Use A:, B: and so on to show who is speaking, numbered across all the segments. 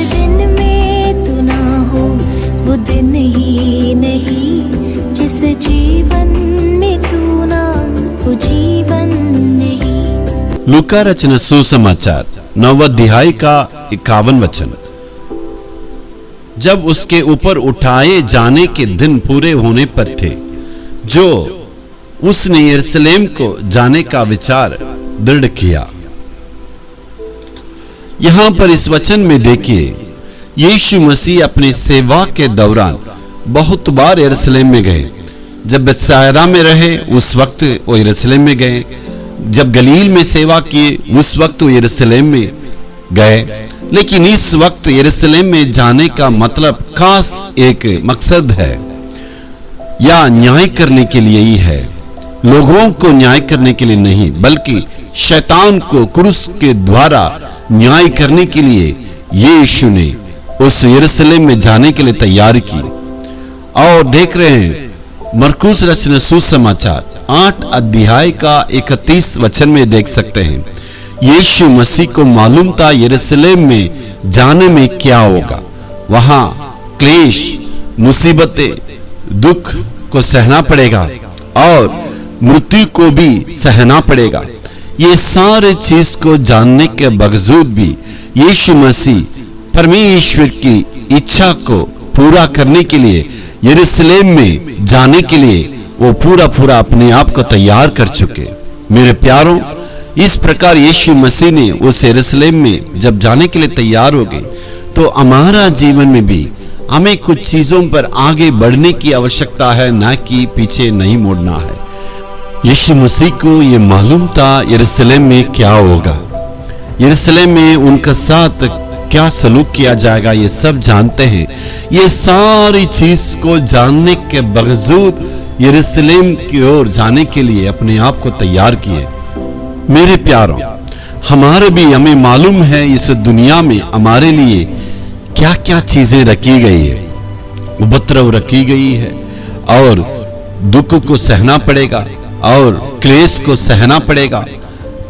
A: दिन में तू ना हो वो दिन ही नहीं, जिस जीवन में तू ना वो जीवन नहीं।
B: लूका रचना सुसमाचार 9 अध्याय का 51 वचन। जब उसके ऊपर उठाए जाने के दिन पूरे होने पर थे, जो उसने यरूशलेम को जाने का विचार दृढ़ किया। यहां पर इस वचन में देखिए, यीशु मसीह अपनी सेवा के दौरान बहुत बार यरूशलेम में गए। जब बेतसैदा में रहे उस वक्त वो यरूशलेम में गए, जब गलील में सेवा किए उस वक्त वो यरूशलेम में गए। लेकिन इस वक्त यरूशलेम में जाने का मतलब खास एक मकसद है, या न्याय करने के लिए ही है। लोगों को न्याय करने के लिए नहीं, बल्कि शैतान को क्रूस के द्वारा न्याय करने के लिए यीशु ने उस यरूशलेम में जाने के लिए तैयार की। और देख रहे हैं मरकुस रचना सुसमाचार 8 अध्याय का 31 वचन में देख सकते हैं, यीशु मसीह को मालूम था यरूशलेम में जाने में क्या होगा। वहां क्लेश, मुसीबतें, दुख को सहना पड़ेगा और मृत्यु को भी सहना पड़ेगा। ये सारे चीज को जानने के बावजूद भी यीशु मसीह परमेश्वर की इच्छा को पूरा करने के लिए यरूशलेम में जाने के लिए वो पूरा अपने आप को तैयार कर चुके। मेरे प्यारों, इस प्रकार यीशु मसीह ने उस यरूशलेम में जब जाने के लिए तैयार हो गए, तो हमारा जीवन में भी हमें कुछ चीजों पर आगे बढ़ने की आवश्यकता है, ना कि पीछे नहीं मुड़ना है। यीशु मसीह को ये मालूम था यरूशलेम में क्या होगा, यरूशलेम में उनका साथ क्या सलूक किया जाएगा, ये सब जानते हैं। ये सारी चीज को जानने के बावजूद यरूशलेम की ओर जाने के लिए अपने आप को तैयार किए। मेरे प्यारों, हमें मालूम है इस दुनिया में हमारे लिए क्या क्या चीजें रखी गई है, उपद्रव रखी गई है, और दुख को सहना पड़ेगा और क्लेश को सहना पड़ेगा।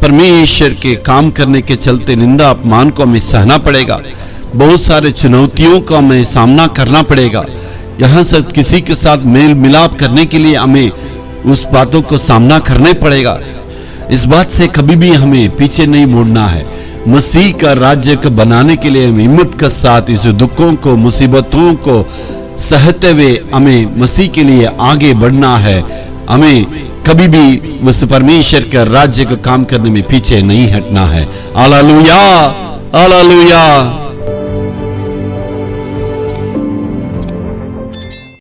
B: परमेश्वर के काम करने के चलते निंदा अपमान को हमें सहना पड़ेगा। बहुत सारे चुनौतियों का हमें सामना करना पड़ेगा। यहाँ से किसी के साथ मेल मिलाप करने के लिए हमें उस बातों को सामना करना पड़ेगा। इस बात से कभी भी हमें पीछे नहीं मुड़ना है। मसीह का राज्य को बनाने के लिए हम हिम्मत के साथ इस दुखों को, मुसीबतों को सहते हुए हमें मसीह के लिए आगे बढ़ना है। हमें कभी भी उस परमेश्वर का राज्य को काम करने में पीछे नहीं हटना है। Hallelujah, hallelujah.